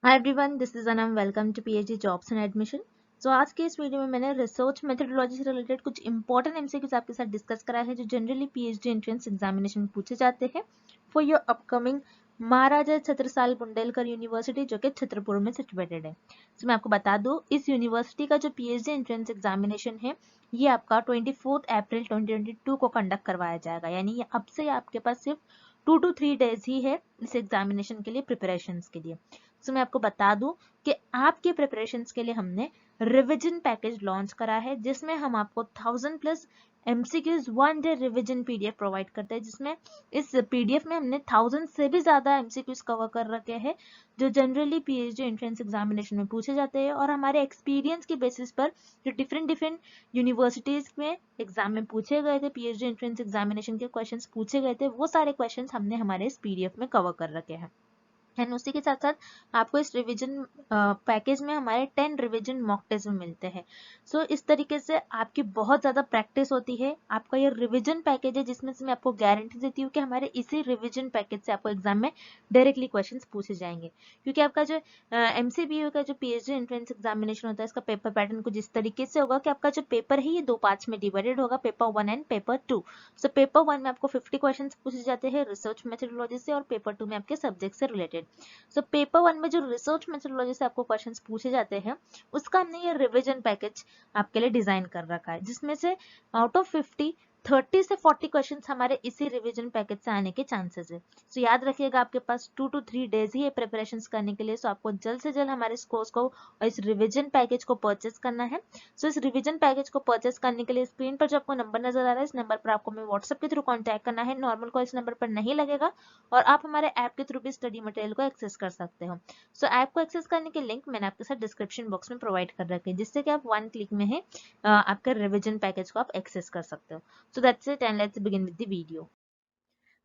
Hi everyone, this is Anam. Welcome to PhD jobs and admission. तो आज के इस वीडियो में मैंने रिसर्च मेथोडोलॉजी से रिलेटेड कुछ इंपॉर्टेंट एमसीक्यूज आपके साथ डिस्कस करा है जो जनरली पीएचडी एंट्रेंस एग्जामिनेशन में पूछे जाते हैं for your upcoming Maharaja Chhatrasal Bundelkhand university, जो कि छतरपुर में सिचुएटेड है। तो मैं आपको बता दूं, इस यूनिवर्सिटी का जो पीएचडी एंट्रेंस एग्जामिनेशन है ये आपका 24 अप्रैल 2022 को कंडक्ट करवाया जाएगा। यानी अब से आपके पास सिर्फ 2 to 3 डेज ही है इस एग्जामिनेशन के लिए, प्रिपरेशन के लिए। तो मैं आपको बता दूं कि आपके प्रिपरेशंस के लिए हमने रिवीजन पैकेज लॉन्च करा है, जिसमें हम आपको 1000+ MCQs 1 day revision PDF provide करते हैं, जिसमें इस पीडीएफ में हमने 1000 से भी ज्यादा एमसीक्यूज कवर कर रखे हैं जो जनरली पीएचडी एंट्रेंस एग्जामिनेशन में पूछे जाते हैं और हमारे एक्सपीरियंस के बेसिस पर जो डिफरेंट यूनिवर्सिटीज में एग्जाम में पूछे गए थे, पीएचडी एंट्रेंस एग्जामिनेशन के क्वेश्चंस पूछे गए थे, वो सारे क्वेश्चंस हमने हमारे इस पीडीएफ में कवर कर रखे हैं। एंड उसी के साथ साथ आपको इस रिवीजन पैकेज में हमारे 10 रिवीजन मॉक टेस्ट मिलते हैं। सो इस तरीके से आपकी बहुत ज़्यादा प्रैक्टिस होती है। आपका ये रिवीजन पैकेज है जिसमें से मैं आपको गारंटी देती हूँ कि हमारे इसी रिवीजन पैकेज से आपको एग्जाम में डायरेक्टली क्वेश्चंस पूछे जाएंगे, क्योंकि आपका जो एमसीबीयू का जो पीएचडी एंट्रेंस एग्जामिनेशन होता है, इसका पेपर पैटर्न कुछ इस तरीके से होगा कि आपका जो पेपर है ये 2 पार्ट्स में डिवाइडेड होगा, paper 1 and paper 2। So paper 1 में आपको 50 क्वेश्चंस पूछे जाते हैं रिसर्च मेथोडोलॉजी से, और पेपर 2 में आपके सब्जेक्ट से रिलेटेड। सो पेपर 1 में जो रिसर्च मेथोडोलॉजी से आपको क्वेश्चंस पूछे जाते हैं, उसका हमने ये रिवीजन पैकेज आपके लिए डिजाइन कर रखा है, जिसमें से आउट ऑफ 50 30 से 40 क्वेश्चंस हमारे इसी रिवीजन पैकेज से आने के चांसेस है। सो याद रखिएगा, आपके पास 2 to 3 डेज ही है प्रिपरेशंस करने के लिए। सो आपको जल्द से जल्द हमारे इस कोर्स को और इस रिवीजन पैकेज को परचेस करना है। सो इस रिवीजन पैकेज को परचेस करने के लिए स्क्रीन पर जो आपको नंबर नजर आ रहा है, इस नंबर पर आपको मैं व्हाट्सएप के थ्रू कॉन्टैक्ट करना है। नॉर्मल कॉल इस नंबर पर नहीं लगेगा और आप हमारे ऐप के थ्रू भी स्टडी मटेरियल को एक्सेस कर सकते हो। सो ऐप को एक्सेस करने के लिंक मैंने आपके साथ डिस्क्रिप्शन बॉक्स में प्रोवाइड कर रखे हैं, जिससे कि आप 1 क्लिक में ही आपके रिवीजन पैकेज को आप एक्सेस कर सकते हो। So that's it and let's begin with the video.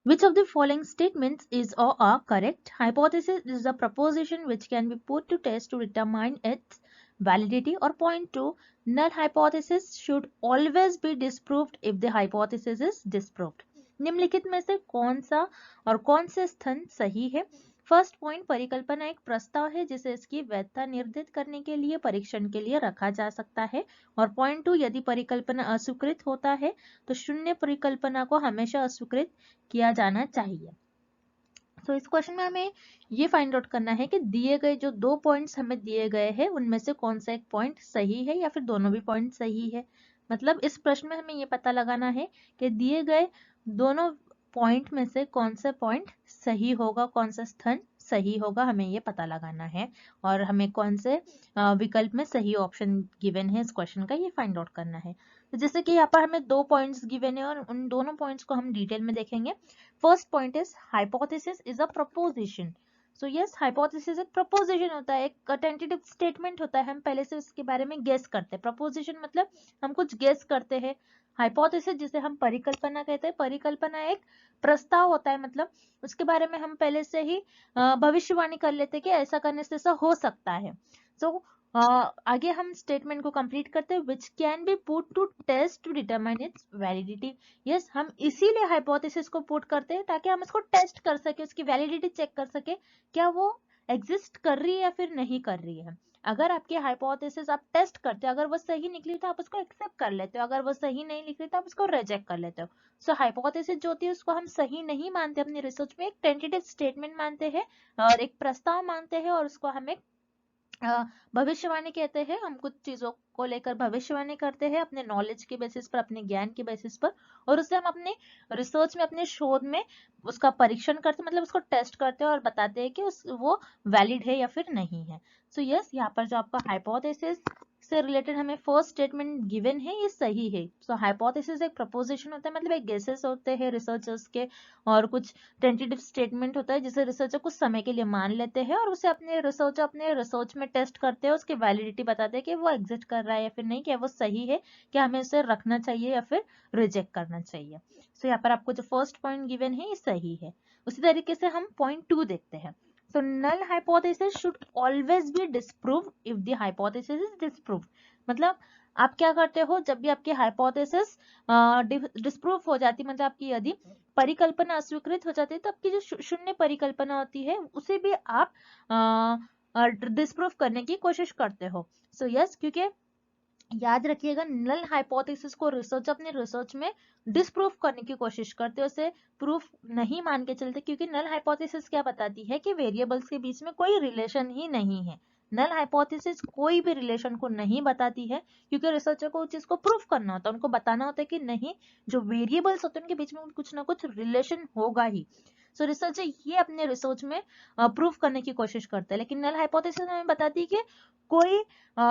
Which of the following statements is or are correct? Hypothesis is a proposition which can be put to test to determine its validity. Or point 2, null hypothesis should always be disproved if the hypothesis is disproved. निम्नलिखित में से कौन सा और कौन से स्थान सही है? फर्स्ट पॉइंट, परिकल्पना एक प्रस्ताव है जिसे इसकी वैधता निर्धारित करने के लिए परीक्षण के लिए रखा जा सकता है। और पॉइंट 2, यदि परिकल्पना अस्वीकृत होता है तो शून्य परिकल्पना को हमेशा अस्वीकृत किया जाना चाहिए। तो इस क्वेश्चन में हमें ये फाइंड आउट करना है कि दिए गए जो 2 पॉइंट्स हमें दिए गए हैं उनमें से कौन सा एक पॉइंट सही है या फिर दोनों भी पॉइंट सही है। मतलब इस प्रश्न में हमें ये पता लगाना है कि दिए गए दोनों पॉइंट में से कौन सा पॉइंट सही होगा, कौन सा स्थान सही होगा, हमें ये पता लगाना है। और हमें कौन से विकल्प में सही ऑप्शन गिवन है इस क्वेश्चन का, ये फाइंड आउट करना है। तो जैसे कि यहाँ पर हमें 2 पॉइंट्स गिवन है और उन दोनों पॉइंट्स को हम डिटेल में देखेंगे। First point is hypothesis is a proposition. So yes, hypothesis एक proposition होता है, एक टेंटेटिव स्टेटमेंट होता है। हम पहले से इसके बारे में गेस करते हैं। proposition मतलब हम कुछ गेस करते हैं। हाइपोथेसिस जिसे हम परिकल्पना कहते हैं, परिकल्पना एक प्रस्ताव होता है, मतलब उसके बारे में हम पहले से ही भविष्यवाणी कर लेते हैं कि ऐसा करने से ऐसा हो सकता है। सो आगे हम स्टेटमेंट को कंप्लीट करते हैं, which can be put to test to determine its validity. Yes, हम इसीलिए हाइपोथेसिस को पुट करते हैं ताकि हम इसको टेस्ट कर सके, उसकी वैलिडिटी चेक कर सके, क्या वो एग्जिस्ट कर रही है या फिर नहीं कर रही है। अगर आपकी हाइपोथेसिस आप टेस्ट करते हो, अगर वो सही निकली तो आप उसको एक्सेप्ट कर लेते हो, अगर वो सही नहीं निकली तो आप उसको रिजेक्ट कर लेते हो। सो हाइपोथेसिस जो होती है उसको हम सही नहीं मानते अपनी रिसर्च में, एक टेंटेटिव स्टेटमेंट मानते हैं और एक प्रस्ताव मानते हैं, और उसको हम एक भविष्यवाणी कहते हैं। हम कुछ चीजों को लेकर भविष्यवाणी करते हैं अपने नॉलेज के बेसिस पर, अपने ज्ञान के बेसिस पर, और उससे हम अपने रिसर्च में, अपने शोध में उसका परीक्षण करते हैं, मतलब उसको टेस्ट करते हैं और बताते हैं कि वो वैलिड है या फिर नहीं है। सो यस, यहाँ पर जो आपका हाइपोथेसिस से रिलेटेड हमें फर्स्ट स्टेटमेंट गिवन है ये सही है। सो हाइपोथेसिस एक प्रपोजिशन होता है, मतलब एक गेसेस होते हैं रिसर्चर्स के, और कुछ टेंटेटिव स्टेटमेंट होता है जिसे रिसर्चर कुछ समय के लिए मान लेते हैं और उसे अपने रिसर्च में टेस्ट करते हैं, उसकी वैलिडिटी बताते हैं कि वो एग्जिस्ट कर रहा है या फिर नहीं, क्या वो सही है, क्या हमें उसे रखना चाहिए या फिर रिजेक्ट करना चाहिए। सो यहाँ पर आपको जो फर्स्ट पॉइंट गिवन है ये सही है। उसी तरीके से हम पॉइंट 2 देखते हैं। So null hypothesis should always be disproved if the hypothesis is disproved. मतलब आप क्या करते हो, जब भी आपकी हाइपोथेसिस डिस्प्रूव हो जाती, मतलब आपकी यदि परिकल्पना अस्वीकृत हो जाती है, तो आपकी जो शून्य परिकल्पना होती है उसे भी आप डिस्प्रूव करने की कोशिश करते हो। सो यस, क्योंकि याद रखिएगा नल हाइपोथेसिस को रिसर्च अपने रिसर्च में डिस्प्रूव करने की कोशिश करते हो, उसे प्रूफ नहीं मान के चलते, क्योंकि नल हाइपोथेसिस क्या बताती है कि वेरिएबल्स के बीच में कोई रिलेशन ही नहीं है। नल हाइपोथेसिस कोई भी रिलेशन को नहीं बताती है, क्योंकि रिसर्चर को उस चीज को प्रूफ करना होता है, उनको बताना होता है कि नहीं, जो वेरिएबल्स होते हैं उनके बीच में कुछ ना कुछ रिलेशन होगा ही। सो रिसर्चर ये अपने रिसर्च में प्रूफ करने की कोशिश करता है, लेकिन नल हाइपोथेसिस हमें बताती है कि कोई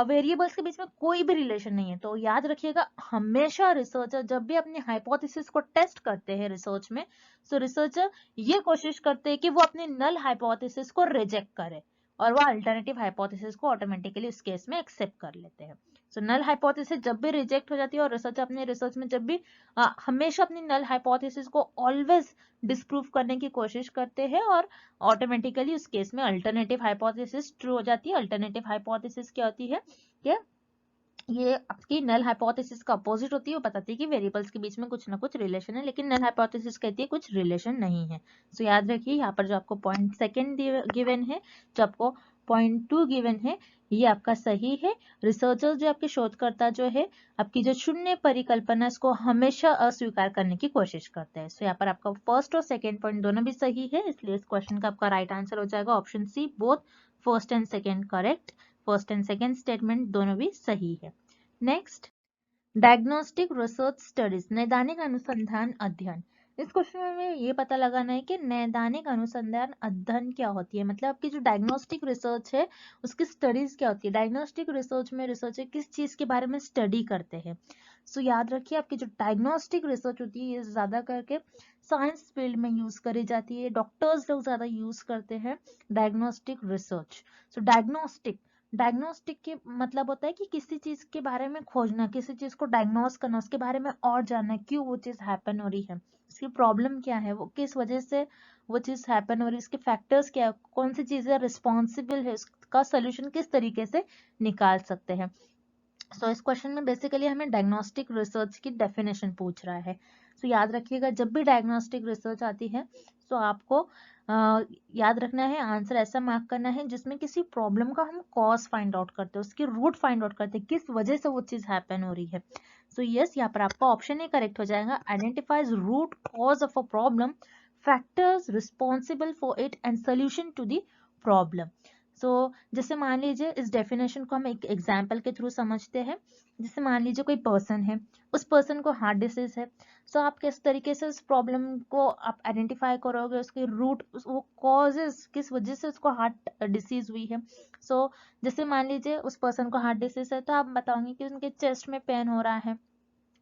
वेरिएबल्स के बीच में कोई भी रिलेशन नहीं है। तो याद रखिएगा, हमेशा रिसर्चर जब भी अपनी हाइपोथेसिस को टेस्ट करते हैं रिसर्च में, सो रिसर्चर ये कोशिश करते हैं कि वो अपनी नल हाइपोथेसिस को रिजेक्ट करे और वो अल्टरनेटिव हाइपोथेसिस को ऑटोमेटिकली उस केस में एक्सेप्ट कर लेते हैं। सो नल हाइपोथेसिस जब भी रिजेक्ट हो जाती है और रिसर्चर अपने रिसर्च में जब भी हमेशा अपनी नल हाइपोथेसिस को ऑलवेज डिस्प्रूव करने की कोशिश करते हैं और ऑटोमेटिकली उस केस में अल्टरनेटिव हाइपोथेसिस ट्रू हो जाती है। अल्टरनेटिव हाइपोथेसिस क्या होती है कि ये आपकी नल हाइपोथेसिस का अपोजिट होती है, वो बताती है कि वेरिएबल्स के बीच में कुछ ना कुछ रिलेशन है, लेकिन नल हाइपोथेसिस कहती है कुछ रिलेशन नहीं है। सो याद रखिए, यहाँ पर जो आपको पॉइंट सेकंड गिवन है, जो आपको पॉइंट 2 गिवन है, ये आपका सही है। रिसर्चर्स जो आपके शोधकर्ता जो है, आपकी जो शून्य परिकल्पना इसको हमेशा अस्वीकार करने की कोशिश करते हैं। सो यहाँ पर आपका फर्स्ट और सेकेंड पॉइंट दोनों भी सही है, इसलिए इस क्वेश्चन का आपका राइट आंसर हो जाएगा option c, both first and second correct. First and second statement दोनों भी सही है। नेक्स्ट, डायग्नोस्टिक रिसर्च स्टडीज, नैदानिक अनुसंधान अध्ययन। इस क्वेश्चन में हमें ये पता लगाना है कि नैदानिक अनुसंधान अध्ययन क्या होती है, मतलब आपकी जो डायग्नोस्टिक रिसर्च है उसकी स्टडीज क्या होती है। डायग्नोस्टिक रिसर्च में रिसर्चर किस चीज के बारे में स्टडी करते हैं। सो याद रखिए, आपकी जो डायग्नोस्टिक रिसर्च होती है ये ज्यादा करके साइंस फील्ड में यूज करी जाती है, डॉक्टर्स लोग ज्यादा यूज करते हैं डायग्नोस्टिक रिसर्च। सो डायग्नोस्टिक के मतलब होता है कि किसी चीज के बारे में खोजना, किसी चीज को डायग्नोस करना, उसके बारे में और जानना, क्यों वो चीज हैपन हो रही है, उसकी प्रॉब्लम क्या है, वो किस वजह से वो चीज हैपन हो रही है, उसके फैक्टर्स क्या है, कौन सी चीजें रिस्पॉन्सिबल है, उसका सोल्यूशन किस तरीके से निकाल सकते हैं। सो इस क्वेश्चन में बेसिकली हमें डायग्नोस्टिक रिसर्च की डेफिनेशन पूछ रहा है। सो याद रखिएगा, जब भी डायग्नोस्टिक रिसर्च आती है तो आपको याद रखना है, आंसर ऐसा मार्क करना है जिसमें किसी प्रॉब्लम का हम कॉज फाइंड आउट करते हैं, उसकी रूट फाइंड आउट करते हैं, किस वजह से वो चीज हैपन हो रही है। सो यस, यहाँ पर आपका ऑप्शन ही करेक्ट हो जाएगा, identifies root cause of a problem, factors responsible for it and solution to the problem. So जैसे मान लीजिए, इस डेफिनेशन को हम एक एग्जाम्पल के थ्रू समझते हैं। जैसे मान लीजिए कोई पर्सन है, उस पर्सन को हार्ट डिसीज है। सो आप किस तरीके से उस प्रॉब्लम को आप आइडेंटिफाई करोगे, उसके रूट, वो कॉजेस, किस वजह से उसको हार्ट डिसीज हुई है। सो जैसे मान लीजिए उस पर्सन को हार्ट डिसीज है, तो आप बताओगे कि उनके चेस्ट में पेन हो रहा है,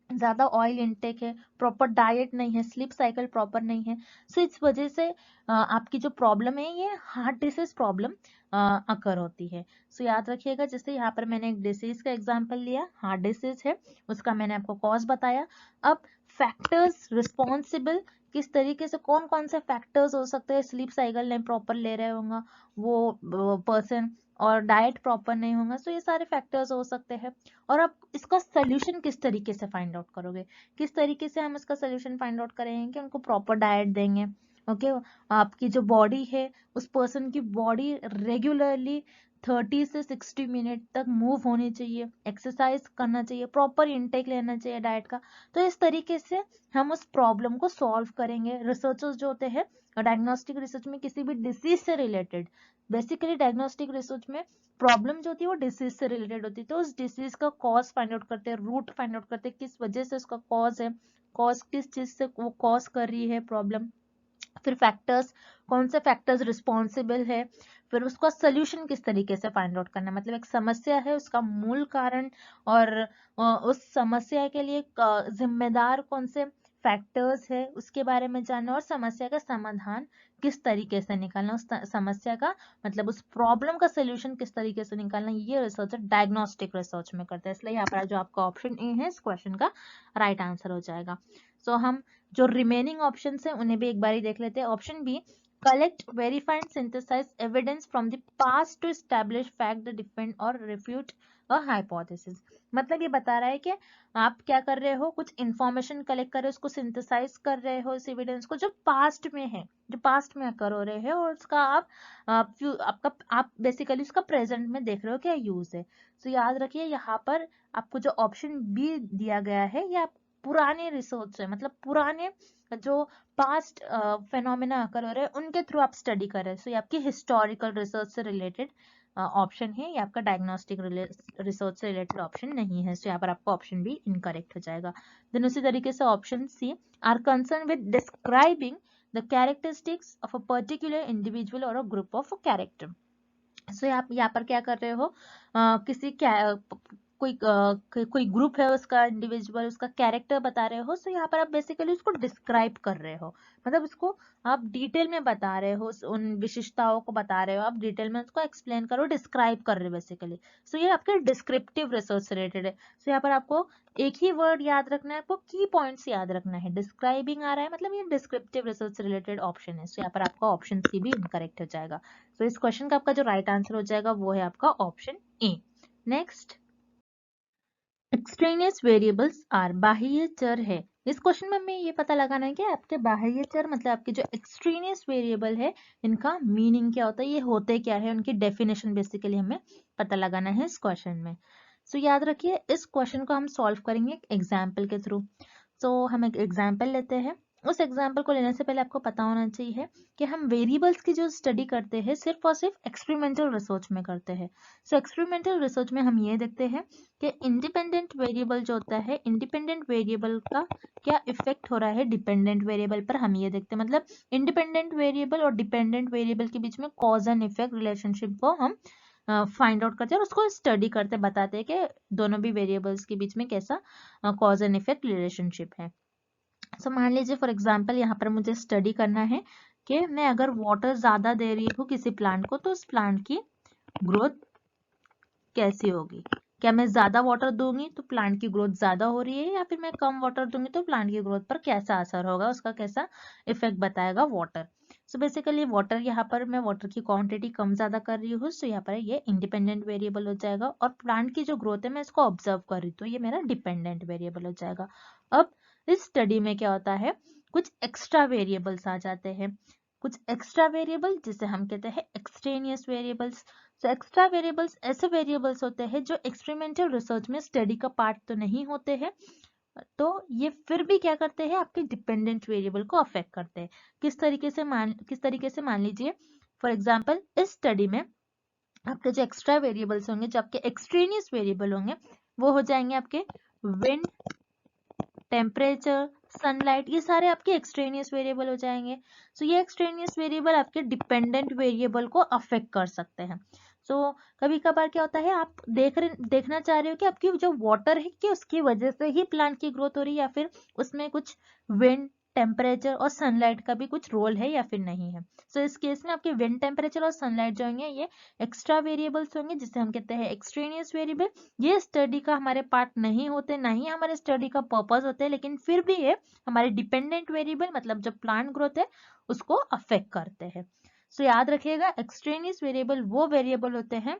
ज्यादा ऑयल इनटेक है, प्रॉपर डाइट नहीं है, स्लीप साइकिल प्रॉपर नहीं है। सो इस वजह से आपकी जो प्रॉब्लम है ये हार्ट डिसीज प्रॉब्लम अकर होती है। सो याद रखिएगा, जैसे यहाँ पर मैंने एक डिसीज का एग्जांपल लिया, हार्ट डिसीज है, उसका मैंने आपको कॉज बताया। अब फैक्टर्स रिस्पॉन्सिबल, किस तरीके से, कौन कौन से फैक्टर्स हो सकते हैं, स्लीप साइकिल नहीं प्रॉपर ले रहे होंगे वो पर्सन, और डाइट प्रॉपर नहीं होगा, सो ये सारे फैक्टर्स हो सकते हैं। और आप इसका सोल्यूशन किस तरीके से फाइंड आउट करोगे, किस तरीके से हम इसका सोल्यूशन फाइंड आउट करेंगे कि उनको प्रॉपर डाइट देंगे। ओके, आपकी जो बॉडी है, उस पर्सन की बॉडी रेगुलरली 30 से 60 मिनट तक मूव होनी चाहिए, एक्सरसाइज करना चाहिए, प्रॉपर इनटेक लेना चाहिए डाइट का। तो इस तरीके से हम उस प्रॉब्लम को सॉल्व करेंगे। रिसर्चर्स जो होते हैं डायग्नोस्टिक रिसर्च में, किसी भी डिसीज से रिलेटेड, बेसिकली डायग्नोस्टिक रिसर्च में प्रॉब्लम जो होती है वो डिसीज से रिलेटेड होती है, तो उस डिसीज का कॉज फाइंड आउट करते हैं, रूट फाइंड आउट करते हैं, किस वजह से उसका कॉज है, कॉज किस चीज से वो कॉज कर रही है प्रॉब्लम। फिर फैक्टर्स, कौन से फैक्टर्स रिस्पॉन्सिबल है, फिर उसका सोल्यूशन किस तरीके से फाइंड आउट करना, मतलब एक समस्या है, उसका मूल कारण और उस समस्या के लिए जिम्मेदार कौन से फैक्टर्स है उसके बारे में जानना, और समस्या का समाधान किस तरीके से निकालना, उस समस्या का मतलब उस प्रॉब्लम का सोल्यूशन किस तरीके से निकालना, ये रिसर्चर डायग्नोस्टिक रिसर्च में करता है। इसलिए यहाँ पर जो आपका ऑप्शन ए है इस क्वेश्चन का राइट आंसर हो जाएगा। सो हम जो रिमेनिंग ऑप्शन है उन्हें भी एक बार ही देख लेते हैं। Option b, collect, verify and synthesize evidence from the past to establish fact, defend or refute a hypothesis। मतलब ये बता रहा है कि आप क्या कर रहे हो, कुछ इंफॉर्मेशन कलेक्ट कर रहे हो, उसको सिंथेसाइज कर रहे हो, इस एविडेंस को जो पास्ट में है, जो पास्ट में कर रहे हो, और उसका आप बेसिकली उसका प्रेजेंट में देख रहे हो क्या यूज है। तो याद रखिए यहाँ पर आपको जो ऑप्शन बी दिया गया है ये आप पुराने रिसोर्स है, मतलब पुराने जो पास्ट फेनोमेना कर रहे हैं उनके थ्रू आप स्टडी कर रहे हैं। सो ये आपकी हिस्टोरिकल रिसर्च से रिलेटेड ऑप्शन है, ये आपका डायग्नोस्टिक रिसर्च से रिलेटेड ऑप्शन नहीं है। सो यहाँ पर आपका ऑप्शन भी इनकरेक्ट हो जाएगा। देन उसी तरीके से option c, are concern with describing the characteristics of a particular individual और a group of character. So आप यहाँ पर क्या कर रहे हो, किसी कोई ग्रुप है उसका, इंडिविजुअल उसका कैरेक्टर बता रहे हो। सो यहाँ पर आप बेसिकली उसको डिस्क्राइब कर रहे हो, मतलब उसको आप डिटेल में बता रहे हो, उन विशिष्टताओं को बता रहे हो, आप डिटेल में उसको एक्सप्लेन करो, डिस्क्राइब कर रहे हो बेसिकली। सो ये आपके डिस्क्रिप्टिव रिसर्च से रिलेटेड है। सो यहाँ पर आपको एक ही वर्ड याद रखना है, आपको की पॉइंट्स याद रखना है। डिस्क्राइबिंग आ रहा है मतलब ये डिस्क्रिप्टिव रिसर्च से रिलेटेड ऑप्शन है। सो यहाँ पर आपका ऑप्शन सी भी इनकरेक्ट हो जाएगा। तो इस क्वेश्चन का आपका जो राइट आंसर हो जाएगा वो है आपका option a. Next, extraneous variables are, बाह्य चर है। इस क्वेश्चन में हमें ये पता लगाना है कि आपके बाह्य चर मतलब आपके जो एक्सट्रेनियस वेरिएबल है इनका मीनिंग क्या होता है, ये होते क्या है, उनकी डेफिनेशन बेसिकली हमें पता लगाना है इस क्वेश्चन में। सो याद रखिए इस क्वेश्चन को हम सॉल्व करेंगे एक एग्जाम्पल के थ्रू। सो हम एक एग्जाम्पल लेते हैं। उस एग्जाम्पल को लेने से पहले आपको पता होना चाहिए कि हम वेरिएबल्स की जो स्टडी करते हैं सिर्फ और सिर्फ एक्सपेरिमेंटल रिसर्च में करते हैं। सो एक्सपेरिमेंटल रिसर्च में हम ये देखते हैं कि इंडिपेंडेंट वेरिएबल जो होता है, इंडिपेंडेंट वेरिएबल का क्या इफेक्ट हो रहा है डिपेंडेंट वेरिएबल पर, हम ये देखते हैं। मतलब इंडिपेंडेंट वेरिएबल और डिपेंडेंट वेरिएबल के बीच में कॉज एंड इफेक्ट रिलेशनशिप को हम फाइंड आउट करते हैं और उसको स्टडी करते बताते हैं कि दोनों भी वेरिएबल्स के बीच में कैसा कॉज एंड इफेक्ट रिलेशनशिप है। सो मान लीजिए फॉर एग्जांपल यहाँ पर मुझे स्टडी करना है कि मैं अगर वाटर ज्यादा दे रही हूँ किसी प्लांट को तो उस प्लांट की ग्रोथ कैसी होगी। क्या मैं ज्यादा वाटर दूंगी तो प्लांट की ग्रोथ ज्यादा हो रही है, या फिर मैं कम वाटर दूंगी तो प्लांट की ग्रोथ पर कैसा असर होगा, उसका कैसा इफेक्ट बताएगा वाटर। सो बेसिकली वाटर, यहाँ पर मैं वाटर की क्वांटिटी कम ज्यादा कर रही हूँ, सो यहाँ पर ये इंडिपेंडेंट वेरिएबल हो जाएगा। और प्लांट की जो ग्रोथ है मैं इसको ऑब्जर्व कर रही हूँ तो ये मेरा डिपेंडेंट वेरिएबल हो जाएगा। अब इस स्टडी में क्या होता है, कुछ एक्स्ट्रा वेरिएबल्स आ जाते हैं, कुछ एक्स्ट्रा वेरिएबल जिसे हम कहते हैं एक्सट्रेनियस वेरिएबल्स। तो एक्स्ट्रा वेरिएबल्स ऐसे वेरिएबल्स होते हैं जो एक्सपेरिमेंटल रिसर्च में स्टडी का पार्ट तो नहीं होते हैं, तो ये फिर भी क्या करते हैं, आपके डिपेंडेंट वेरिएबल को अफेक्ट करते हैं। किस तरीके से मान लीजिए फॉर एग्जांपल इस स्टडी में आपके जो एक्स्ट्रा वेरिएबल्स होंगे, जो आपके एक्सट्रेनियस वेरिएबल होंगे, वो हो जाएंगे आपके विंड, टेम्परेचर, सनलाइट, ये सारे आपके एक्सट्रेनियस वेरिएबल हो जाएंगे। सो ये एक्सट्रेनियस वेरिएबल आपके डिपेंडेंट वेरिएबल को अफेक्ट कर सकते हैं। सो कभी कभार क्या होता है, आप देखना चाह रहे हो कि आपकी जो वाटर है कि उसकी वजह से ही प्लांट की ग्रोथ हो रही है, या फिर उसमें कुछ विंड, टेम्परेचर और सनलाइट का भी कुछ रोल है या फिर नहीं है। सो इस केस में आपके विंड, टेम्परेचर और सनलाइट जो होंगे ये एक्स्ट्रा वेरिएबल्स होंगे जिसे हम कहते हैं एक्सट्रेनियस वेरिएबल। ये स्टडी का हमारे पार्ट नहीं होते, ना ही हमारे स्टडी का पर्पस होते हैं, लेकिन फिर भी ये हमारे डिपेंडेंट वेरिएबल मतलब जो प्लांट ग्रोथ है उसको अफेक्ट करते हैं। सो याद रखिएगा एक्सट्रेनियस वेरिएबल वो वेरिएबल होते हैं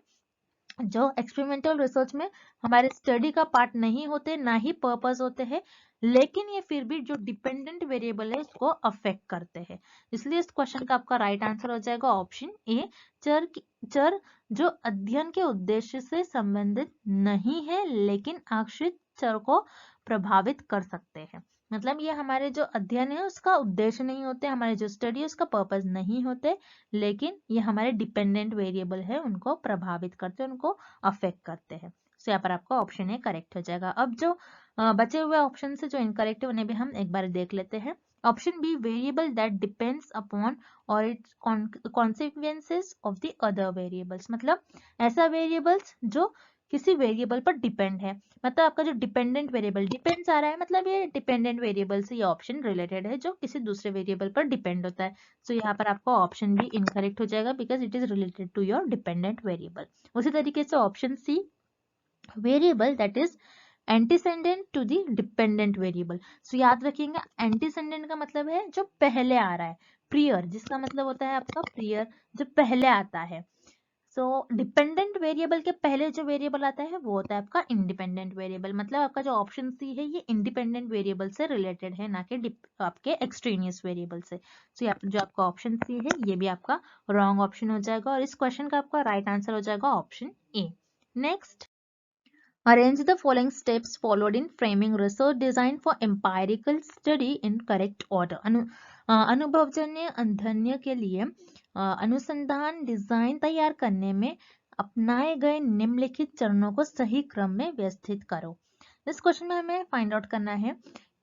जो एक्सपेरिमेंटल रिसर्च में हमारे स्टडी का पार्ट नहीं होते, ना ही पर्पस होते हैं, लेकिन ये फिर भी जो डिपेंडेंट वेरिएबल है उसको अफेक्ट करते हैं। इसलिए इस क्वेश्चन का आपका राइट आंसर हो जाएगा ऑप्शन ए, चर जो अध्ययन के उद्देश्य से संबंधित नहीं है लेकिन आश्रित चर को प्रभावित कर सकते हैं। मतलब ये हमारे जो अध्ययन है उसका उद्देश्य नहीं होते, हमारे जो स्टडी है उसका पर्पस नहीं होते, लेकिन ये हमारे डिपेंडेंट वेरिएबल है उनको प्रभावित करते हैं, उनको अफेक्ट करते हैं। तो यहाँ पर आपका ऑप्शन ए करेक्ट हो जाएगा। अब जो बचे हुए ऑप्शन से जो इनकरेक्ट है उन्हें भी हम एक बार देख लेते हैं। Option B, variable that depends upon और its consequences of the other variables, मतलब ऐसा वेरिएबल्स जो किसी वेरिएबल पर डिपेंड है। मतलब आपका जो डिपेंडेंट वेरिएबल डिपेंड्स आ रहा है, मतलब ये डिपेंडेंट वेरिएबल से ये ऑप्शन रिलेटेड है जो किसी दूसरे वेरिएबल पर डिपेंड होता है। सो यहाँ पर आपका ऑप्शन भी इनकरेक्ट हो जाएगा because it is related to your dependent variable. उसी तरीके से option C, variable that is antecedent to the dependent variable. So याद रखिएगा एंटीसेंडेंट का मतलब है जो पहले आ रहा है, प्रियर, जिसका मतलब होता है आपका प्रियर, जो पहले आता है। सो डिपेंडेंट वेरिएबल के पहले जो वेरिएबल आता है वो होता है आपका इंडिपेंडेंट वेरिएबल। मतलब आपका जो ऑप्शन सी है ये इंडिपेंडेंट वेरिएबल से रिलेटेड है, ना कि आपके एक्सट्रेनियस वेरिएबल से। सो जो आपका ऑप्शन सी है ये भी आपका रॉन्ग ऑप्शन हो जाएगा, और इस क्वेश्चन का आपका राइट आंसर हो जाएगा option a. Next, arrange the following steps followed in framing research design for empirical study in correct order. अनुभवजन्य अध्ययन के लिए अनुसंधान डिजाइन तैयार करने में अपनाए गए निम्नलिखित चरणों को सही क्रम में व्यवस्थित करो। इस क्वेश्चन में हमें फाइंड आउट करना है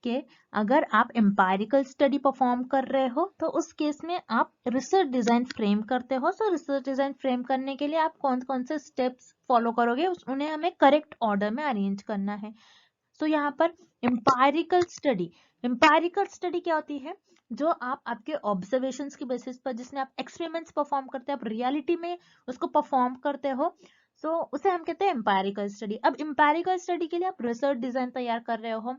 कि अगर आप एम्पायरिकल स्टडी परफॉर्म कर रहे हो तो उस केस में आप रिसर्च डिजाइन फ्रेम करते हो। सो रिसर्च डिजाइन फ्रेम करने के लिए आप कौन कौन से स्टेप्स फॉलो करोगे, उन्हें हमें करेक्ट ऑर्डर में अरेंज करना है। सो यहाँ पर एम्पायरिकल स्टडी क्या होती है, जो आप आपके ऑब्जर्वेशंस की बेसिस पर, जिसमें आप एक्सपेरिमेंट्स परफॉर्म करते हैं, आप रियलिटी में उसको परफॉर्म करते हो, सो उसे हम कहते हैं एम्पायरिकल स्टडी। अब एम्पायरिकल स्टडी के लिए आप रिसर्च डिजाइन तैयार कर रहे हो।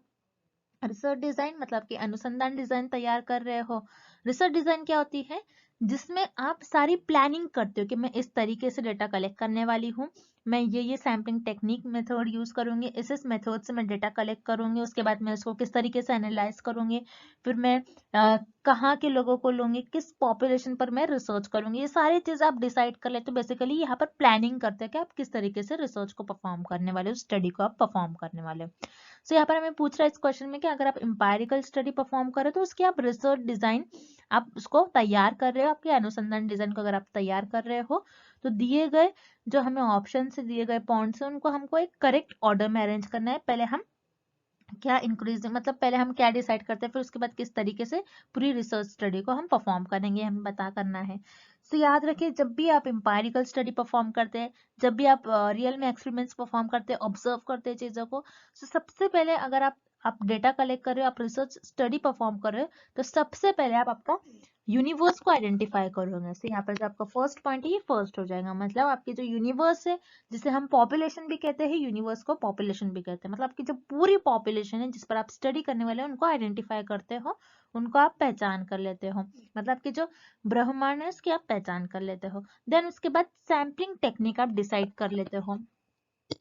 रिसर्च डिजाइन मतलब कि अनुसंधान डिजाइन तैयार कर रहे हो। रिसर्च डिजाइन क्या होती है, जिसमें आप सारी प्लानिंग करते हो कि मैं इस तरीके से डेटा कलेक्ट करने वाली हूँ, मैं ये सैम्पलिंग टेक्निक मेथड यूज करूंगी, इस मेथड से मैं डेटा कलेक्ट करूंगी, उसके बाद मैं इसको किस तरीके से एनालाइज करूंगी, फिर मैं कहाँ के लोगों को लूंगी, किस पॉपुलेशन पर मैं रिसर्च करूंगी, ये सारी चीज आप डिसाइड कर लेते हो। बेसिकली यहाँ पर प्लानिंग करते हैं कि आप किस तरीके से रिसर्च को परफॉर्म करने वाले हो, स्टडी को आप परफॉर्म करने वाले हो। सो यहाँ पर हमें पूछ रहा है इस क्वेश्चन में कि अगर आप एम्पायरिकल स्टडी परफॉर्म करो तो उसकी आप रिसर्च डिजाइन आप उसको तैयार कर रहे हो, आपके अनुसंधान डिजाइन को अगर आप तैयार कर रहे हो तो दिए गए जो हमें ऑप्शन से दिए गए पॉइंट्स हैं उनको हमको एक करेक्ट ऑर्डर में अरेंज करना है। पहले हम क्या इंक्रीज, मतलब पहले हम क्या डिसाइड करते हैं, फिर उसके बाद किस तरीके से पूरी रिसर्च स्टडी को हम परफॉर्म करेंगे, हमें बता करना है। सो याद रखिए, जब भी आप एम्पायरिकल स्टडी परफॉर्म करते हैं, जब भी आप रियल में एक्सपेरिमेंट्स परफॉर्म करते हैं, ऑब्जर्व करते हैं चीजों को, तो सबसे पहले अगर आप डेटा कलेक्ट कर रहे हो, आप रिसर्च स्टडी परफॉर्म कर रहे हो, तो सबसे पहले आप आपका यूनिवर्स को आइडेंटिफाई करोगे। तो यहाँ पर जो आपका फर्स्ट पॉइंट है ये फर्स्ट हो जाएगा। मतलब आपकी जो यूनिवर्स है, जिसे हम पॉपुलेशन भी कहते हैं, यूनिवर्स को पॉपुलेशन भी कहते हैं, मतलब आपकी जो पूरी पॉपुलेशन है जिस पर आप स्टडी करने वाले हैं उनको आइडेंटिफाई करते हो, उनको आप पहचान कर लेते हो, मतलब कि जो ब्रह्मांड है उसकी आप पहचान कर लेते हो। देन उसके बाद सैम्पलिंग टेक्निक आप डिसाइड कर लेते हो।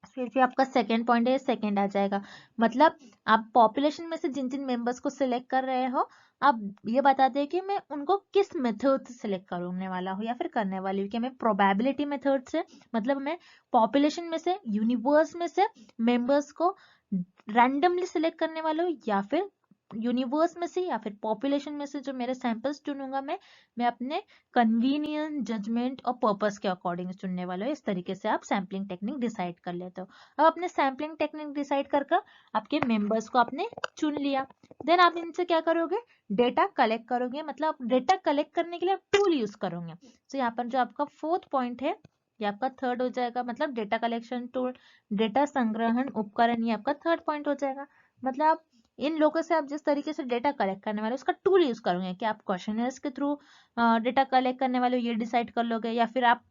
फिर भी आपका सेकेंड पॉइंट है, सेकेंड आ जाएगा, मतलब आप पॉपुलेशन में से जिन जिन मेंबर्स को सिलेक्ट कर रहे हो, आप ये बताते हैं कि मैं उनको किस मेथड से सिलेक्ट करने वाला हूँ या फिर करने वाली हूँ, कि मैं प्रोबेबिलिटी मेथड से, मतलब मैं पॉपुलेशन में से, यूनिवर्स में से मेंबर्स को रैंडमली सिलेक्ट करने वाला हूँ, या फिर यूनिवर्स में से या फिर पॉपुलेशन में से जो मेरे सैंपल्स चुनूंगा मैं अपने कन्वीनियंस, जजमेंट और पर्पस के अकॉर्डिंग चुनने वाला हूँ। इस तरीके से आप सैम्पलिंग टेक्निक डिसाइड कर लेते हो। अब अपने सैम्पलिंग टेक्निक डिसाइड कर आपके मेंबर्स को आपने चुन लिया, देन आप इनसे क्या करोगे, डेटा कलेक्ट करोगे, मतलब डेटा कलेक्ट करने के लिए आप टूल यूज करोगे। तो यहाँ पर जो आपका फोर्थ पॉइंट है ये आपका थर्ड हो जाएगा, मतलब डेटा कलेक्शन टूल, डेटा संग्रहण उपकरण, ये आपका थर्ड पॉइंट हो जाएगा। मतलब इन लोगों से आप जिस तरीके से डेटा कलेक्ट करने वाले उसका टूल यूज करोगे, कि आप क्वेश्चनर्स के थ्रू डेटा कलेक्ट करने वाले ये डिसाइड कर लोगे, या फिर आप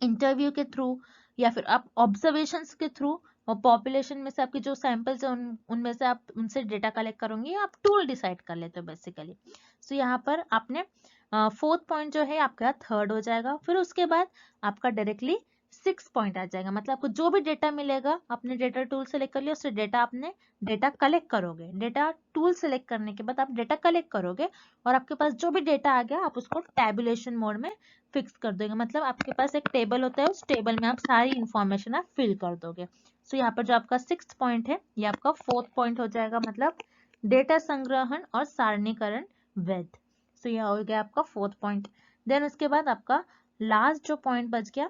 इंटरव्यू के थ्रू, या फिर आप ऑब्जर्वेशंस के थ्रू, और पॉपुलेशन में से आपके जो सैंपल्स है उनमें से आप उनसे डेटा कलेक्ट करोगे, आप टूल डिसाइड कर लेते हो बेसिकली। सो यहाँ पर आपने फोर्थ पॉइंट जो है आपका थर्ड हो जाएगा। फिर उसके बाद आपका डायरेक्टली सिक्स पॉइंट आ जाएगा, मतलब आपको जो भी डेटा मिलेगा अपने डेटा टूल सेलेक्ट कर लिया, उससे डेटा आपने डेटा कलेक्ट करोगे, डेटा टूल सेलेक्ट करने के बाद आप डेटा कलेक्ट करोगे, और आपके पास जो भी डेटा आ गया आप उसको टैबुलेशन मोड में फिक्स कर दोगे, मतलब आपके पास एक टेबल होता है, उस टेबल में आप सारी इंफॉर्मेशन आप फिल कर दोगे। सो यहाँ पर जो आपका सिक्स्थ पॉइंट है ये आपका फोर्थ पॉइंट हो जाएगा, मतलब डेटा संग्रहण और सारणीकरण वैध। सो यह हो गया आपका फोर्थ पॉइंट। देन उसके बाद आपका लास्ट जो पॉइंट बच गया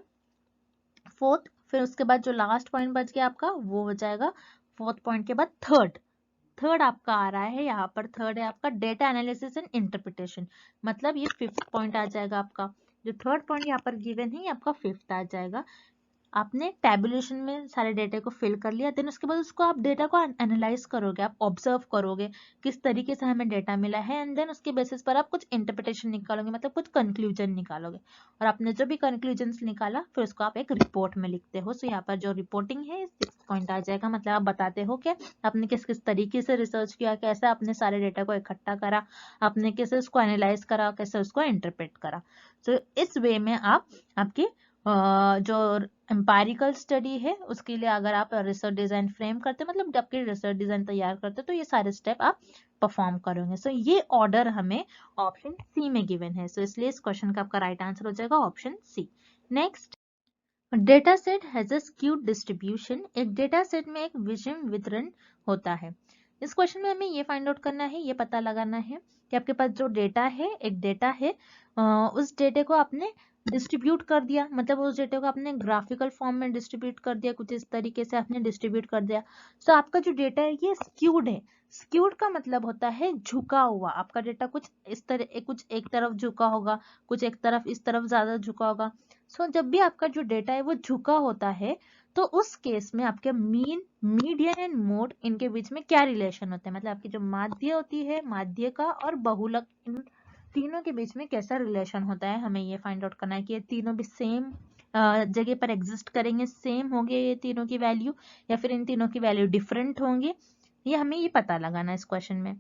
फोर्थ, फिर उसके बाद जो लास्ट पॉइंट बच गया आपका वो हो जाएगा फोर्थ पॉइंट के बाद थर्ड आपका आ रहा है, यहाँ पर थर्ड है आपका डेटा एनालिसिस एंड इंटरप्रिटेशन, मतलब ये फिफ्थ पॉइंट आ जाएगा आपका। जो थर्ड पॉइंट यहाँ पर गिवन है ये आपका फिफ्थ आ जाएगा। आपने टैबुलेशन में सारे डेटा को फिल कर लिया, देन उसके बाद उसको आप डेटा को एनालाइज करोगे, आप ऑब्जर्व करोगे किस तरीके से हमें डेटा मिला है, एंड देन उसके बेसिस पर आप कुछ इंटरप्रिटेशन निकालोगे, मतलब कुछ कंक्लूजन निकालोगे, और आपने जो भी कंक्लूजन्स निकाला फिर उसको आप एक रिपोर्ट में लिखते हो। सो यहाँ पर जो रिपोर्टिंग है 6 पॉइंट आ जाएगा, मतलब आप बताते हो कि आपने किस किस तरीके से रिसर्च किया, कैसे आपने सारे डेटा को इकट्ठा करा, आपने कैसे उसको एनालाइज करा, कैसे उसको इंटरप्रेट करा। सो इस वे में आप आपकी जो एम्पायरिकल स्टडी है उसके लिए अगर आप रिसर्च डिजाइन फ्रेम करते मतलब आपके रिसर्च डिजाइन तैयार करते तो ये सारे स्टेप आप परफॉर्म करोगे। सो ये ऑर्डर हमें ऑप्शन सी में गिवन है, सो इसलिए इस क्वेश्चन का आपका राइट आंसर हो जाएगा option c. Next, data set has a skewed distribution. एक डेटा सेट में एक विषम वितरण होता है। इस क्वेश्चन में हमें ये फाइंड आउट करना है, ये पता लगाना है कि आपके पास जो डेटा है, एक डेटा है, उस डेटे को आपने डिस्ट्रीब्यूट कर दिया, मतलब उस डेटा को आपने ग्राफिकल फॉर्म में डिस्ट्रीब्यूट कर दिया, कुछ इस तरीके से आपने डिस्ट्रीब्यूट कर दिया। तो आपका जो डेटा है ये स्क्यूड है। स्क्यूड का मतलब होता है झुका हुआ। आपका डेटा कुछ इस तरह, कुछ एक तरफ झुका होगा, कुछ एक तरफ इस तरफ ज्यादा झुका होगा। सो जब भी आपका जो डेटा है वो झुका होता है तो उस केस में आपके मीन, मीडियन एंड मोड, इनके बीच में क्या रिलेशन होता है, मतलब आपकी जो माध्य होती है, माध्य का और बहुलक, इन तीनों के बीच में कैसा रिलेशन होता है, हमें ये फाइंड आउट करना है कि ये तीनों भी सेम जगह पर एग्जिस्ट करेंगे, सेम होंगे ये तीनों की वैल्यू, या फिर इन तीनों की वैल्यू डिफरेंट होंगे, ये हमें ये पता लगाना है इस क्वेश्चन में।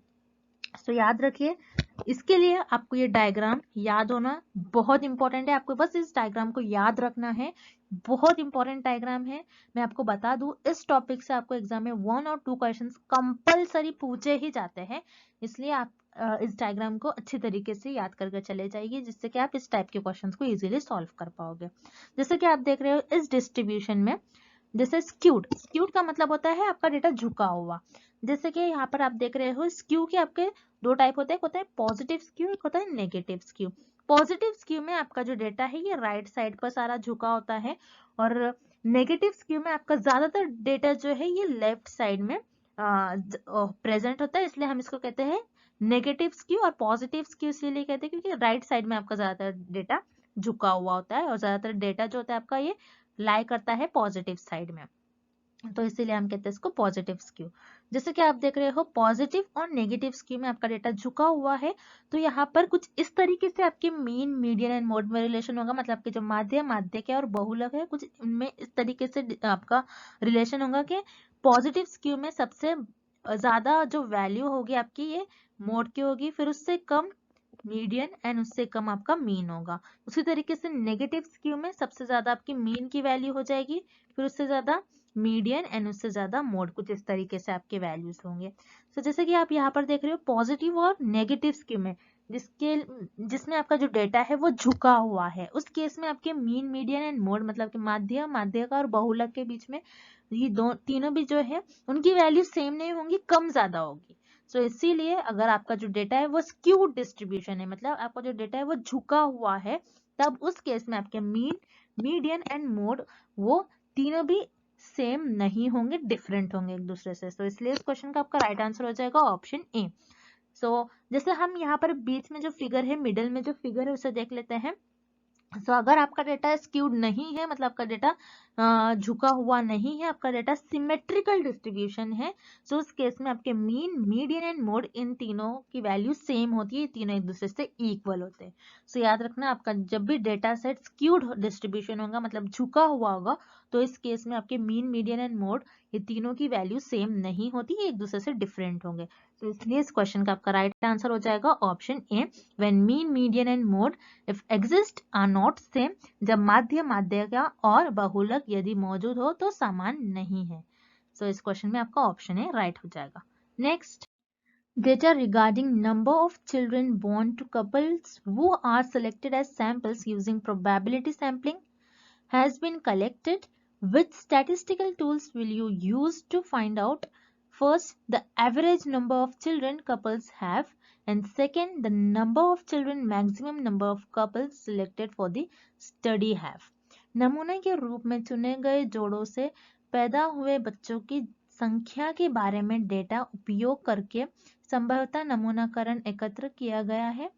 तो याद रखिए, इसके लिए आपको ये डायग्राम याद होना बहुत इंपॉर्टेंट है। आपको बस इस डायग्राम को याद रखना है, बहुत इंपॉर्टेंट डायग्राम है। मैं आपको बता दूं, इस टॉपिक से आपको एग्जाम में 1 और 2 क्वेश्चंस कंपलसरी पूछे ही जाते हैं, इसलिए आप इस डायग्राम को अच्छी तरीके से याद करके चले जाइए, जिससे कि आप इस टाइप के क्वेश्चंस को इजीली सॉल्व कर पाओगे। जैसे कि आप देख रहे हो इस डिस्ट्रीब्यूशन में, जैसे स्क्यूड, स्क्यूड का मतलब होता है आपका डेटा झुका हुआ। जैसे कि यहाँ पर आप देख रहे हो स्क्यू के आपके दो टाइप होते हैं, एक होता है पॉजिटिव स्क्यू, एक होता है नेगेटिव स्क्यू। पॉजिटिव स्क्यू में आपका जो डेटा है ये राइट साइड पर सारा झुका होता है, और नेगेटिव स्क्यू में आपका ज्यादातर डेटा जो है ये लेफ्ट साइड में प्रेजेंट होता है, इसलिए हम इसको कहते हैं नेगेटिव स्क्यू। और पॉजिटिव स्क्यू इसीलिए कहते हैं क्योंकि राइट साइड में आपका ज्यादातर डेटा झुका हुआ होता है, और ज्यादातर डेटा जो होता है आपका ये लाई करता है पॉजिटिव साइड में, तो इसीलिए हम कहते हैं इसको पॉजिटिव स्क्यू। जैसे कि आप देख रहे हो पॉजिटिव और नेगेटिव स्क्यू में आपका डेटा झुका हुआ है, तो यहाँ पर कुछ इस तरीके से आपके मीन, मीडियन एंड मोड में रिलेशन होगा, मतलब आपके जो माध्य, माध्य के और बहुलक है, कुछ इनमें इस तरीके से आपका रिलेशन होगा कि पॉजिटिव स्क्यू में सबसे ज्यादा जो वैल्यू होगी आपकी ये मोड की होगी, फिर उससे कम मीडियन एंड उससे कम आपका मीन होगा। उसी तरीके से नेगेटिव स्क्यू में सबसे ज्यादा आपकी मीन की वैल्यू हो जाएगी, फिर उससे ज्यादा मीडियन एंड उससे ज्यादा मोड, कुछ इस तरीके से आपके वैल्यूज होंगे। तो जैसे कि आप यहाँ पर देख रहे हो पॉजिटिव और नेगेटिव स्क्यू में जिसमें आपका जो डेटा है वो झुका हुआ है, उस केस में आपके मीन, मीडियन एंड मोड, मतलब कि माध्य, माध्य का और बहुलक के बीच में ये दो तीनों भी जो है उनकी वैल्यू सेम नहीं होंगी, कम ज्यादा होगी। सो इसीलिए अगर आपका जो डेटा है वो स्क्यूड डिस्ट्रीब्यूशन है, मतलब आपका जो डेटा है वो झुका हुआ है, तब उस केस में आपके मीन, मीडियन एंड मोड वो तीनों भी सेम नहीं होंगे, डिफरेंट होंगे एक दूसरे से। तो इसलिए इस क्वेश्चन का आपका राइट आंसर हो जाएगा ऑप्शन ए। सो जैसे हम यहाँ पर बीच में जो फिगर है, मिडिल में जो फिगर है उसे देख लेते हैं। सो अगर आपका डेटा स्क्यूड नहीं है, मतलब आपका डेटा झुका हुआ नहीं है, आपका डेटा सिमेट्रिकल डिस्ट्रीब्यूशन है, सो उस केस में आपके मीन, मीडियन एंड मोड, इन तीनों की वैल्यू सेम होती है, तीनों एक दूसरे से इक्वल होते हैं। सो याद रखना, आपका जब भी डेटा सेट स्क्यूड डिस्ट्रीब्यूशन होगा, मतलब झुका हुआ होगा, तो इस केस में आपके मीन, मीडियन एंड मोड, ये तीनों की वैल्यू सेम नहीं होती, ये एक दूसरे से डिफरेंट होंगे। तो इसलिए इस क्वेश्चन का आपका राइट आंसर हो जाएगा option a, when mean, median and mode if exist are not same, जब माध्य, माध्यिका और बहुलक यदि मौजूद हो तो समान नहीं है। सो इस क्वेश्चन में आपका ऑप्शन ए राइट हो जाएगा। Next, data regarding number of children born to couples who are selected as samples using probability sampling has been collected. Which statistical tools will you use to find out, first, the average number of children couples have, and second, the number of children maximum number of couples selected for the study have? नमूने के रूप में चुने गए जोड़ों से पैदा हुए बच्चों की संख्या के बारे में डेटा उपयोग करके संभवतः नमूनाकरण एकत्र किया गया है।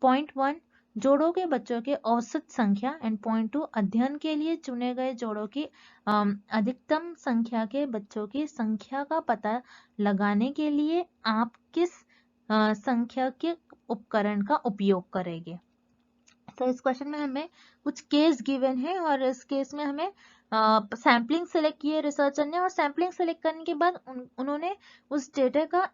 पॉइंट 1, जोड़ों के बच्चों के औसत संख्या एंड पॉइंट 2 अध्ययन के लिए चुने गए जोड़ों की अधिकतम संख्या के बच्चों की संख्या का पता लगाने के लिए आप किस संख्या के उपकरण का उपयोग करेंगे। तो इस क्वेश्चन में हमें कुछ केस गिवन है और इस केस में हमें सैम्पलिंग सेलेक्ट किए रिसर्चर ने, और सैम्पलिंग सेलेक्ट करने के बाद उन्होंने उस डेटा का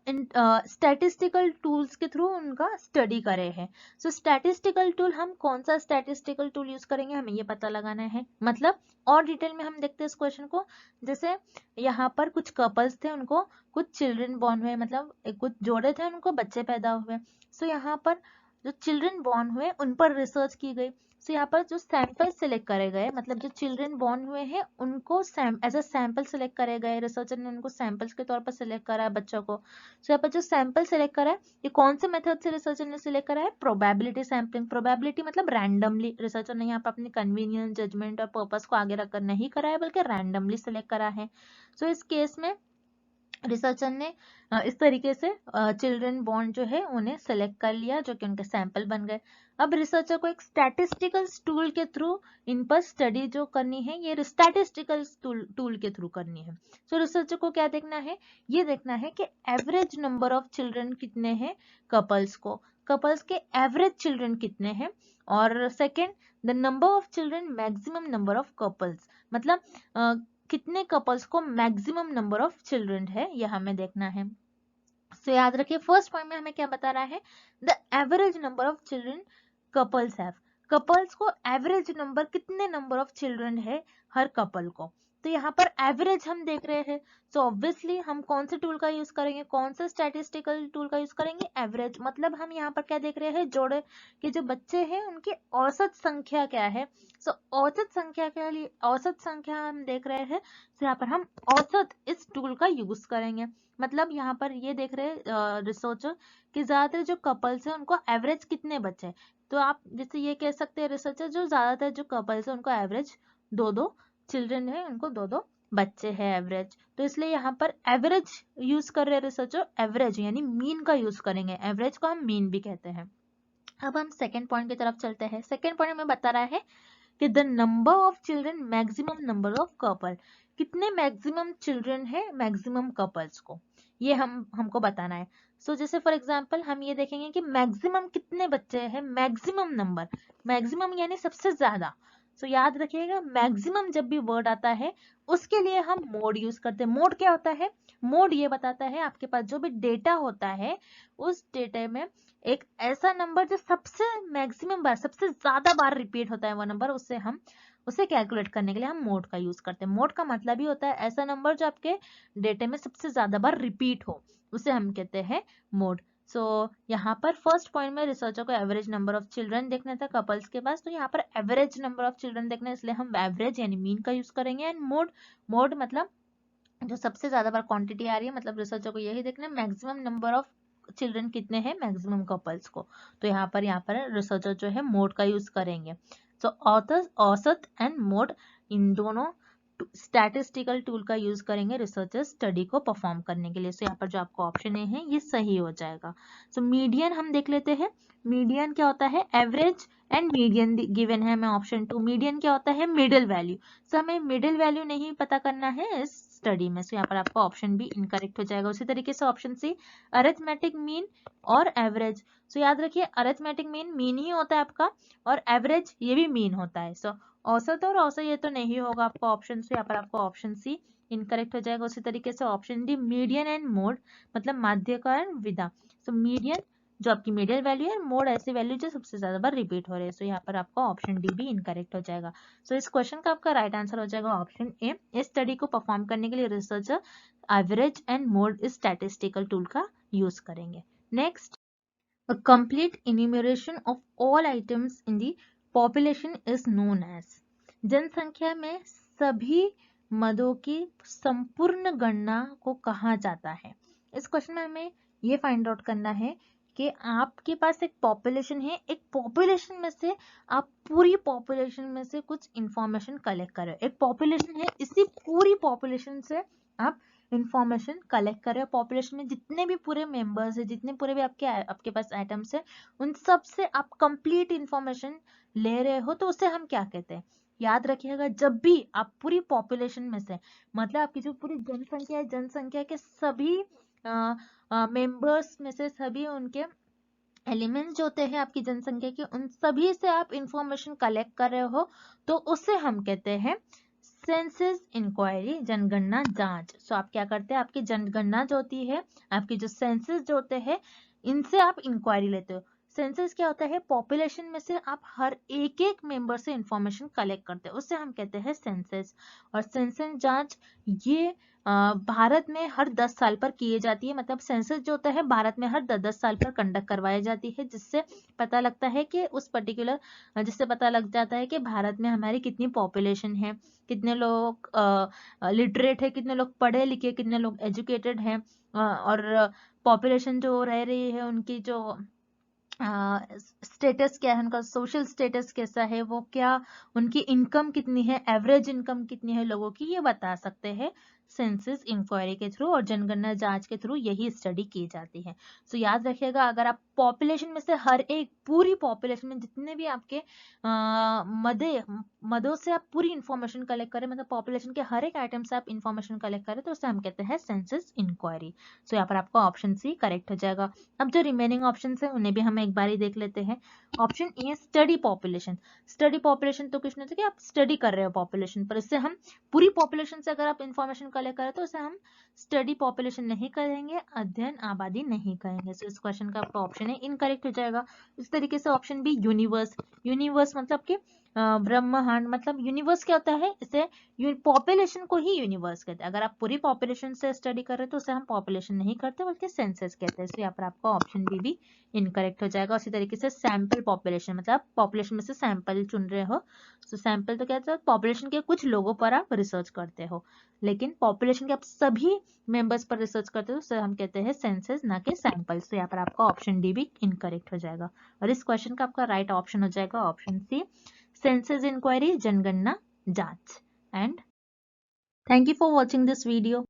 स्टैटिस्टिकल टूल्स के थ्रू उनका स्टडी करे हैं। सो स्टैटिस्टिकल टूल, हम कौन सा स्टैटिस्टिकल टूल यूज करेंगे हमें ये पता लगाना है। मतलब और डिटेल में हम देखते हैं इस क्वेश्चन को। जैसे यहाँ पर कुछ कपल्स थे, उनको कुछ चिल्ड्रन बॉर्न हुए, मतलब कुछ जोड़े थे उनको बच्चे पैदा हुए। सो यहाँ पर जो चिल्ड्रन बॉर्न हुए उन पर रिसर्च की गई। सो यहाँ पर जो सैंपल सिलेक्ट करे गए, मतलब जो चिल्ड्रन बॉर्न हुए हैं उनको एज अ सैंपल सिलेक्ट करे गए, रिसर्चर ने उनको सैंपल्स के तौर पर सिलेक्ट करा है बच्चों को। सो यहाँ पर जो सैंपल सिलेक्ट करा है ये कौन से मेथड से रिसर्चर ने सिलेक्ट करा है, प्रोबेबिलिटी सैम्पलिंग। प्रोबेबिलिटी मतलब रैंडमली, रिसर्चर ने यहाँ पर अपनी कन्वीनियंस, जजमेंट और पर्पस को आगे रखकर नहीं करा है बल्कि रैंडमली सिलेक्ट करा है। सो इस केस में रिसर्चर ने इस तरीके से चिल्ड्रन बॉर्न जो है उन्हें सेलेक्ट कर लिया, जो कि उनके सैंपल बन गए। अब रिसर्चर को एक स्टैटिस्टिकल टूल के थ्रू इन पर स्टडी जो करनी है ये स्टैटिस्टिकल टूल के थ्रू करनी है। सो रिसर्चर को क्या देखना है, ये देखना है कि एवरेज नंबर ऑफ चिल्ड्रन कितने हैं कपल्स को, कपल्स के एवरेज चिल्ड्रन कितने हैं, और second the number of children maximum number of couples, मतलब कितने कपल्स को मैक्सिमम नंबर ऑफ चिल्ड्रन है ये हमें देखना है। सो याद रखिए फर्स्ट पॉइंट में हमें क्या बता रहा है, the average number of children couples have, couples को एवरेज नंबर, कितने नंबर ऑफ चिल्ड्रन है हर कपल को। तो यहाँ पर एवरेज हम देख रहे हैं, सो ऑब्वियसली हम कौन से टूल का यूज करेंगे, कौन सा स्टैटिस्टिकल टूल का यूज करेंगे, एवरेज। मतलब हम यहाँ पर क्या देख रहे हैं, जोड़े के जो बच्चे हैं उनकी औसत संख्या क्या है। सो औसत संख्या के लिए, औसत संख्या हम देख रहे हैं, तो यहाँ पर हम औसत इस टूल का यूज करेंगे। मतलब यहाँ पर ये देख रहे हैं रिसर्चर कि ज्यादातर जो कपल्स हैं उनको एवरेज कितने बच्चे हैं। तो आप जैसे ये कह सकते हैं रिसर्चर, जो ज्यादातर जो कपल्स हैं उनको एवरेज 2-2 चिल्ड्रन है, उनको 2-2 बच्चे हैं एवरेज। तो इसलिए यहाँ पर एवरेज यूज कर रहे हैं रिसर्चर, एवरेज यानी मीन का यूज करेंगे, एवरेज को हम मीन भी कहते हैं। अब हम सेकेंड पॉइंट की तरफ चलते हैं। सेकेंड पॉइंट में बता रहा है कि the number of children maximum number of couple, कितने मैक्सिमम चिल्ड्रन है मैक्सिमम कपल्स को, ये हमको बताना है। सो जैसे फॉर एग्जांपल हम ये देखेंगे कि मैक्सिमम कितने बच्चे हैं, मैक्सिमम नंबर, मैक्सिमम यानी सबसे ज्यादा। सो याद रखिएगा मैक्सिमम जब भी वर्ड आता है उसके लिए हम मोड यूज करते हैं। मोड क्या होता है, मोड ये बताता है आपके पास जो भी डेटा होता है उस डेटा में एक ऐसा नंबर जो सबसे मैक्सिमम बार, सबसे ज्यादा बार रिपीट होता है वो नंबर, उससे हम उसे कैलकुलेट करने के लिए हम मोड का यूज करते हैं। मोड का मतलब ही होता है ऐसा नंबर जो आपके डेटे में सबसे ज्यादा बार रिपीट हो, उसे हम कहते हैं मोड। सो यहाँ पर फर्स्ट पॉइंट में रिसर्चर को एवरेज नंबर ऑफ चिल्ड्रन देखना था कपल्स के पास, तो यहाँ पर एवरेज नंबर ऑफ चिल्ड्रन देखना है, इसलिए हम एवरेज यानी मीन का यूज करेंगे। एंड मोड, मोड मतलब जो सबसे ज्यादा बार क्वांटिटी आ रही है, मतलब रिसर्चर को यही देखना है मैक्सिमम नंबर ऑफ चिल्ड्रन कितने हैं मैक्सिमम कपल्स को। तो यहाँ पर रिसर्चर जो है मोड का यूज करेंगे। सो औसत एंड मोड, इन दोनों स्टैटिस्टिकल टूल का यूज करेंगे रिसर्चर स्टडी को परफॉर्म करने के लिए। सो यहाँ पर जो आपको ऑप्शन ए है ये सही हो जाएगा। सो मीडियन हम देख लेते हैं। मीडियन क्या होता है, एवरेज एंड मीडियन गिवन है हमें ऑप्शन 2। मीडियन क्या होता है, मिडिल वैल्यू। सो हमें मिडिल वैल्यू नहीं पता करना है इस स्टडी में, सो यहाँ पर आपका ऑप्शन बी इनकरेक्ट हो जाएगा। उसी तरीके से ऑप्शन सी अरिथमेटिक मीन और एवरेज। सो याद रखिए अरिथमेटिक मीन ही होता है आपका, और एवरेज ये भी मीन होता है। सो औसत और औसत ये तो नहीं होगा आपका ऑप्शन, से यहाँ पर आपको ऑप्शन सी इनकरेक्ट हो जाएगा। उसी तरीके से option D median and mode, मतलब माध्यिका एंड विदा। सो मीडियन जो आपकी मीडियल वैल्यू है, मोड ऐसी वैल्यू जो सबसे ज्यादा बार रिपीट हो रही है। सो यहाँ पर आपका ऑप्शन डी भी इनकरेक्ट हो जाएगा। सो इस क्वेश्चन का आपका राइट आंसर हो जाएगा ऑप्शन ए। इस स्टडी को परफॉर्म करने के लिए रिसर्चर एवरेज एंड मोड इस स्टैटिस्टिकल टूल का यूज करेंगे। Next, a complete enumeration of all items in the population is known as, जनसंख्या में सभी मदों की संपूर्ण गणना को कहा जाता है। इस क्वेश्चन में हमें ये फाइंड आउट करना है कि आपके पास एक पॉपुलेशन है, एक पॉपुलेशन में से आप पूरी पॉपुलेशन में से कुछ इंफॉर्मेशन कलेक्ट करें। एक पॉपुलेशन है, इसी पूरी पॉपुलेशन से आप इंफॉर्मेशन कलेक्ट कर रहे हो पॉपुलेशन में जितने भी पूरे मेंबर्स है, जितने पूरे भी आपके पास एटम्स है, उन सब से आप कंप्लीट इंफॉर्मेशन ले रहे हो, तो उसे हम क्या कहते हैं। याद रखिएगा, जब भी आप पूरी पॉपुलेशन में से, मतलब आपकी जो पूरी जनसंख्या है, जनसंख्या के सभी मेंबर्स में से सभी उनके एलिमेंट्स जो होते हैं आपकी जनसंख्या के, उन सभी से आप इंफॉर्मेशन कलेक्ट कर रहे हो, तो उसे हम कहते हैं सेंसस इंक्वायरी, जनगणना जांच। सो आप क्या करते हैं, आपकी जनगणना जो होती है, आपकी जो सेंसस जो होते हैं, इनसे आप इंक्वायरी लेते हो। सेंसस क्या होता है, पॉपुलेशन में से आप हर एक एक मेंबर से इंफॉर्मेशन कलेक्ट करते हैं, उससे हम कहते हैं सेंसस। और सेंसस जांच ये भारत में हर 10 साल पर किए जाती है, मतलब सेंसस जो होता है भारत में हर 10 साल पर कंडक्ट करवाई जाती है, जिससे पता लगता है कि उस पर्टिकुलर, जिससे पता लग जाता है कि भारत में हमारी कितनी पॉपुलेशन है, कितने लोग लिटरेट है, कितने लोग पढ़े लिखे, कितने लोग एजुकेटेड हैं, और पॉपुलेशन जो रह रही है उनकी जो स्टेटस क्या है, उनका सोशल स्टेटस कैसा है, वो क्या, उनकी इनकम कितनी है, एवरेज इनकम कितनी है लोगों की, ये बता सकते हैं सेंसस इंक्वायरी के थ्रू, और जनगणना जांच के थ्रू यही स्टडी की जाती है। सो याद रखिएगा, अगर आप पॉपुलेशन में से हर एक, पूरी पॉपुलेशन में जितने भी आपके मदों से आप पूरी इंफॉर्मेशन कलेक्ट करें, मतलब पॉपुलेशन के हर एक आइटम से आप इंफॉर्मेशन कलेक्ट करें, तो उसे हम कहते हैं सेंसस इंक्वायरी। सो यहाँ पर आपका ऑप्शन सी करेक्ट हो जाएगा। अब जो रिमेनिंग ऑप्शन है उन्हें भी हम एक बार ही देख लेते हैं। Option A study population. Study population तो कुछ नहीं था कि आप स्टडी कर रहे हो पॉपुलेशन पर, इससे हम पूरी पॉपुलेशन से अगर आप इंफॉर्मेशन कलेक्ट करें तो उसे हम स्टडी पॉपुलेशन नहीं करेंगे, अध्ययन आबादी नहीं कहेंगे। सो इस क्वेश्चन का आपका ऑप्शन है इनकरेक्ट हो जाएगा। इस तरीके से ऑप्शन बी यूनिवर्स। यूनिवर्स मतलब कि ब्रह्मांड, मतलब यूनिवर्स क्या होता है, इसे पॉपुलेशन को ही यूनिवर्स कहते हैं। अगर आप पूरी पॉपुलेशन से स्टडी कर रहे हैं तो उसे हम पॉपुलेशन नहीं करते बल्कि सेंसस कहते हैं। तो यहाँ पर आपका ऑप्शन बी भी इनकरेक्ट हो जाएगा। उसी तरीके से सैंपल पॉपुलेशन, मतलब आप पॉपुलेशन में से सैंपल चुन रहे हो, तो सैंपल तो क्या है, पॉपुलेशन के कुछ लोगों पर आप रिसर्च करते हो, लेकिन पॉपुलेशन के आप सभी मेंबर्स पर रिसर्च करते हो, तो हम कहते हैं सेंसस, ना कि सैंपल्स। तो यहाँ पर आपका ऑप्शन डी भी इनकरेक्ट हो जाएगा, और इस क्वेश्चन का आपका राइट ऑप्शन हो जाएगा ऑप्शन सी, सेंसस इंक्वायरी, जनगणना जांच। And thank you for watching this video.